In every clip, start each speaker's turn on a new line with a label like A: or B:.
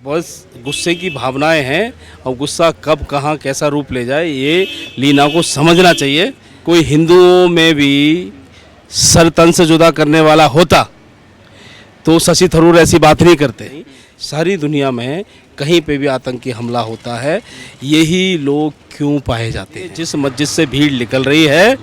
A: बस गुस्से की भावनाएं हैं और गुस्सा कब कहाँ कैसा रूप ले जाए ये लीना को समझना चाहिए। कोई हिंदुओं में भी सर तन से जुदा करने वाला होता तो शशि थरूर ऐसी बात नहीं करते। सारी दुनिया में कहीं पे भी आतंकी हमला होता है, यही लोग क्यों पाए जाते हैं? जिस मस्जिद से भीड़ निकल रही है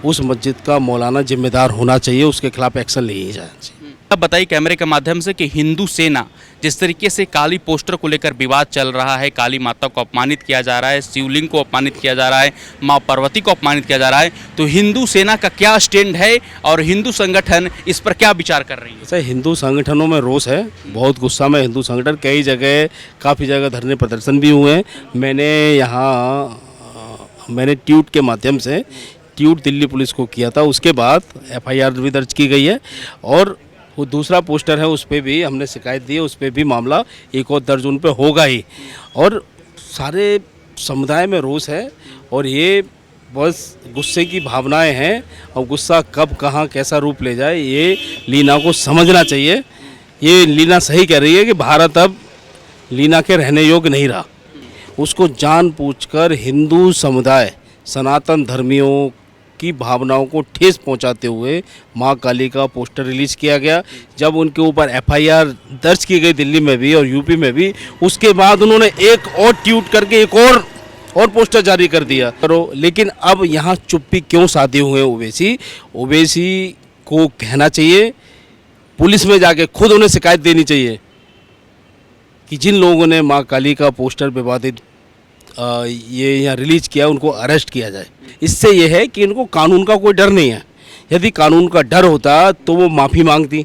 A: उस मस्जिद का मौलाना जिम्मेदार होना चाहिए, उसके खिलाफ एक्शन लिया जाना चाहिए।
B: अब बताइए कैमरे के माध्यम से कि हिंदू सेना जिस तरीके से काली पोस्टर को लेकर विवाद चल रहा है, काली माता को अपमानित किया जा रहा है, शिवलिंग को अपमानित किया जा रहा है, माँ पार्वती को अपमानित किया जा रहा है, तो हिंदू सेना का क्या स्टैंड है और हिंदू संगठन इस पर क्या विचार कर रही है?
A: ऐसा हिंदू संगठनों में रोष है, बहुत गुस्सा में हिंदू संगठन, कई जगह काफ़ी जगह धरने प्रदर्शन भी हुए हैं। मैंने ट्वीट के माध्यम से ट्वीट दिल्ली पुलिस को किया था, उसके बाद एफआईआर भी दर्ज की गई है और वो दूसरा पोस्टर है उस पर भी हमने शिकायत दी है, उस पर भी मामला एक और दर्ज उन पर होगा ही। और सारे समुदाय में रोष है और ये बस गुस्से की भावनाएं हैं और गुस्सा कब कहाँ कैसा रूप ले जाए ये लीना को समझना चाहिए। ये लीना सही कह रही है कि भारत अब लीना के रहने योग्य नहीं रहा। उसको जानबूझकर हिंदू समुदाय सनातन धर्मियों की भावनाओं को ठेस पहुंचाते हुए मां काली का पोस्टर रिलीज किया गया। जब उनके ऊपर एफआईआर दर्ज की गई दिल्ली में भी और यूपी में भी, उसके बाद उन्होंने एक और ट्वीट करके एक और पोस्टर जारी कर दिया करो। लेकिन अब यहाँ चुप्पी क्यों साधे हुए ओवैसी को कहना चाहिए, पुलिस में जाके खुद उन्हें शिकायत देनी चाहिए कि जिन लोगों ने मां काली का पोस्टर विवादित ये यहाँ रिलीज किया उनको अरेस्ट किया जाए। इससे ये है कि इनको कानून का कोई डर नहीं है। यदि कानून का डर होता तो वो माफ़ी मांगती,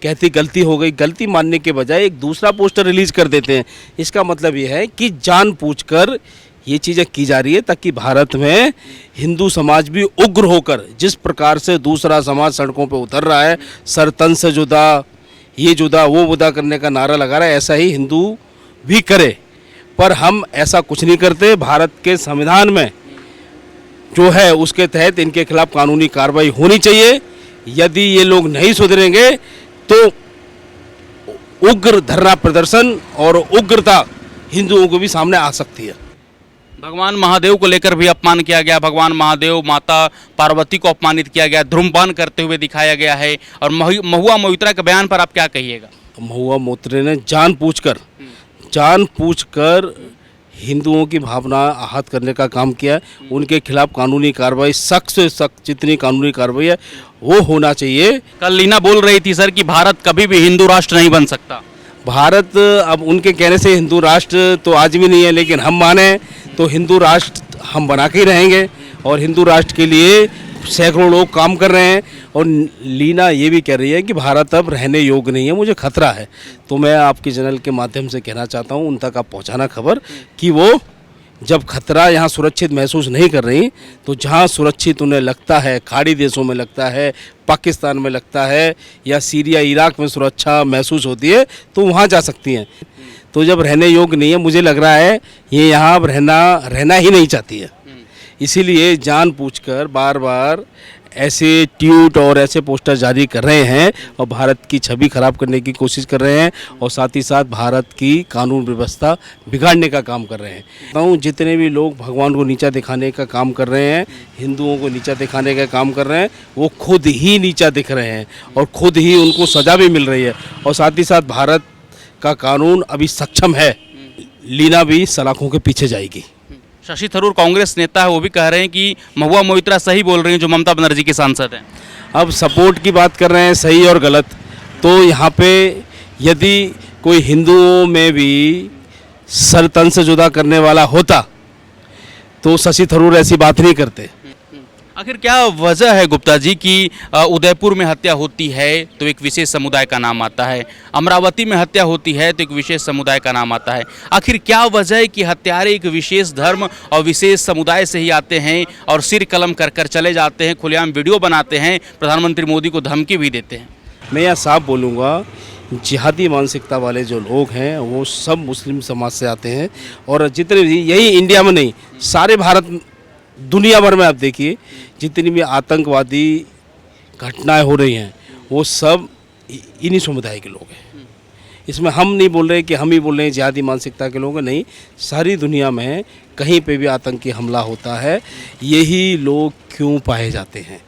A: कहती गलती हो गई, गलती मानने के बजाय एक दूसरा पोस्टर रिलीज कर देते हैं। इसका मतलब ये है कि जानबूझकर ये चीज़ें की जा रही है ताकि भारत में हिंदू समाज भी उग्र होकर, जिस प्रकार से दूसरा समाज सड़कों पर उतर रहा है, सर तन से जुदा, ये जुदा वो जुदा करने का नारा लगा रहा है, ऐसा ही हिंदू भी करे। पर हम ऐसा कुछ नहीं करते। भारत के संविधान में जो है उसके तहत इनके खिलाफ कानूनी कार्रवाई होनी चाहिए। यदि ये लोग नहीं सुधरेंगे तो उग्र धरना प्रदर्शन और उग्रता हिंदुओं को भी सामने आ सकती है।
B: भगवान महादेव को लेकर भी अपमान किया गया, भगवान महादेव माता पार्वती को अपमानित किया गया, धूम्रपान करते हुए दिखाया गया है। और महुआ मोइत्रा के बयान पर आप क्या कहिएगा?
A: महुआ मोइत्रा ने जानबूझकर हिंदुओं की भावना आहत करने का काम किया है। उनके खिलाफ कानूनी कार्रवाई, सख्त से सख्त जितनी कानूनी कार्रवाई है वो होना चाहिए।
B: कल लीना बोल रही थी सर कि भारत कभी भी हिंदू राष्ट्र नहीं बन सकता।
A: भारत अब उनके कहने से हिंदू राष्ट्र तो आज भी नहीं है, लेकिन हम माने तो हिंदू राष्ट्र हम बना के ही रहेंगे और हिंदू राष्ट्र के लिए सैकड़ों लोग काम कर रहे हैं। और लीना ये भी कह रही है कि भारत अब रहने योग्य नहीं है, मुझे खतरा है। तो मैं आपके चैनल के माध्यम से कहना चाहता हूँ उन तक आप पहुँचाना खबर कि वो जब खतरा यहाँ सुरक्षित महसूस नहीं कर रही तो जहाँ सुरक्षित उन्हें लगता है, खाड़ी देशों में लगता है, पाकिस्तान में लगता है या सीरिया इराक में सुरक्षा महसूस होती है तो वहाँ जा सकती हैं। तो जब रहने योग्य नहीं है, मुझे लग रहा है ये यहाँ अब रहना ही नहीं चाहती है। इसीलिए जानबूझकर बार बार ऐसे ट्वीट और ऐसे पोस्टर जारी कर रहे हैं और भारत की छवि खराब करने की कोशिश कर रहे हैं और साथ ही साथ भारत की कानून व्यवस्था बिगाड़ने का काम कर रहे हैं। तो जितने भी लोग भगवान को नीचा दिखाने का काम कर रहे हैं, हिंदुओं को नीचा दिखाने का काम कर रहे हैं, वो खुद ही नीचा दिख रहे हैं और खुद ही उनको सज़ा भी मिल रही है। और साथ ही साथ भारत का कानून अभी सक्षम है, लीना भी सलाखों के पीछे जाएगी।
B: शशि थरूर कांग्रेस नेता है, वो भी कह रहे हैं कि महुआ मोइत्रा सही बोल रही हैं जो ममता बनर्जी के सांसद हैं।
A: अब सपोर्ट की बात कर रहे हैं, सही और गलत, तो यहाँ पे यदि कोई हिंदुओं में भी सर तन से जुदा करने वाला होता तो शशि थरूर ऐसी बात नहीं करते।
B: आखिर क्या वजह है गुप्ता जी कि उदयपुर में हत्या होती है तो एक विशेष समुदाय का नाम आता है, अमरावती में हत्या होती है तो एक विशेष समुदाय का नाम आता है? आखिर क्या वजह है कि हत्यारे एक विशेष धर्म और विशेष समुदाय से ही आते हैं और सिर कलम कर कर चले जाते हैं, खुलेआम वीडियो बनाते हैं, प्रधानमंत्री मोदी को धमकी भी देते हैं?
A: मैं यहाँ साफ बोलूँगा, जिहादी मानसिकता वाले जो लोग हैं वो सब मुस्लिम समाज से आते हैं। और जितने भी, यही इंडिया में नहीं, सारे भारत दुनिया भर में आप देखिए जितनी भी आतंकवादी घटनाएं हो रही हैं वो सब इन्हीं समुदाय के लोग हैं। इसमें हम नहीं बोल रहे कि हम ही बोल रहे हैं जिहादी मानसिकता के लोग, नहीं, सारी दुनिया में कहीं पे भी आतंकी हमला होता है, यही लोग क्यों पाए जाते हैं?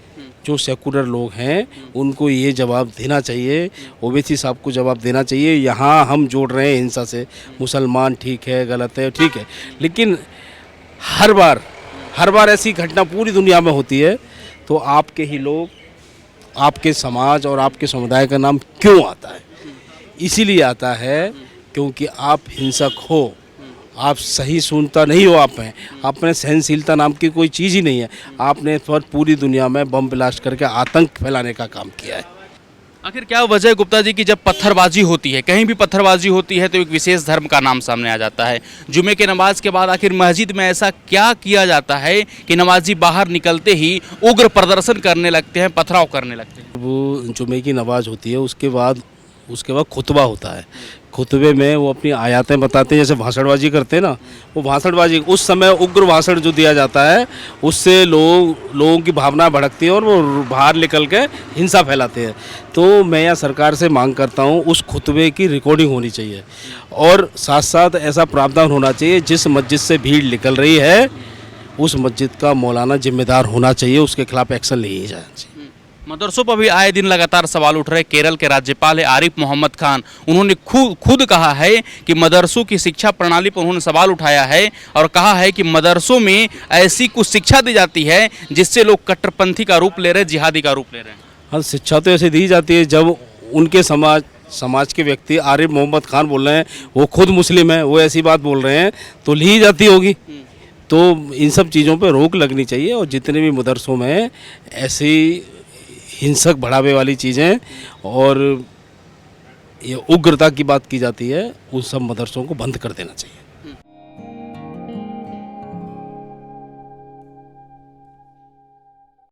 A: जो सेकुलर लोग हैं उनको ये जवाब देना चाहिए, ओवैसी साहब को जवाब देना चाहिए। यहाँ हम जोड़ रहे हैं हिंसा से, मुसलमान ठीक है, गलत है, ठीक है, लेकिन हर बार ऐसी घटना पूरी दुनिया में होती है तो आपके ही लोग, आपके समाज और आपके समुदाय का नाम क्यों आता है? इसीलिए आता है क्योंकि आप हिंसक हो, आप सही सुनता नहीं हो, आप में सहनशीलता नाम की कोई चीज़ ही नहीं है। आपने इस वक्त पूरी दुनिया में बम ब्लास्ट करके आतंक फैलाने का काम किया है।
B: आखिर क्या वजह है गुप्ता जी कि जब पत्थरबाजी होती है, कहीं भी पत्थरबाजी होती है तो एक विशेष धर्म का नाम सामने आ जाता है? जुमे के नमाज के बाद आखिर मस्जिद में ऐसा क्या किया जाता है कि नमाजी बाहर निकलते ही उग्र प्रदर्शन करने लगते हैं, पथराव करने लगते हैं?
A: वो जुमे की नमाज होती है, उसके बाद खुतबा होता है। खुतबे में वो अपनी आयातें बताते हैं, जैसे भाषणबाजी करते हैं ना, वो भाषणबाजी उस समय उग्र भाषण जो दिया जाता है उससे लोगों की भावना भड़कती है और वो बाहर निकल के हिंसा फैलाते हैं। तो मैं यहाँ सरकार से मांग करता हूँ उस खुतबे की रिकॉर्डिंग होनी चाहिए और साथ साथ ऐसा प्रावधान होना चाहिए जिस मस्जिद से भीड़ निकल रही है उस मस्जिद का मौलाना जिम्मेदार होना चाहिए, उसके खिलाफ एक्शन लिया जाना चाहिए।
B: मदरसों पर भी आए दिन लगातार सवाल उठ रहे। केरल के राज्यपाल है आरिफ मोहम्मद खान, उन्होंने खुद कहा है कि मदरसों की शिक्षा प्रणाली पर उन्होंने सवाल उठाया है और कहा है कि मदरसों में ऐसी कुछ शिक्षा दी जाती है जिससे लोग कट्टरपंथी का रूप ले रहे हैं, जिहादी का रूप ले रहे हैं।
A: हाँ, शिक्षा तो ऐसे दी जाती है जब उनके समाज के व्यक्ति, आरिफ मोहम्मद खान बोल रहे हैं, वो खुद मुस्लिम है, वो ऐसी बात बोल रहे हैं तो ली जाती होगी। तो इन सब चीज़ों पर रोक लगनी चाहिए और जितने भी मदरसों में ऐसी हिंसक बढ़ावे वाली चीज़ें और ये उग्रता की बात की जाती है उन सब मदरसों को बंद कर देना चाहिए।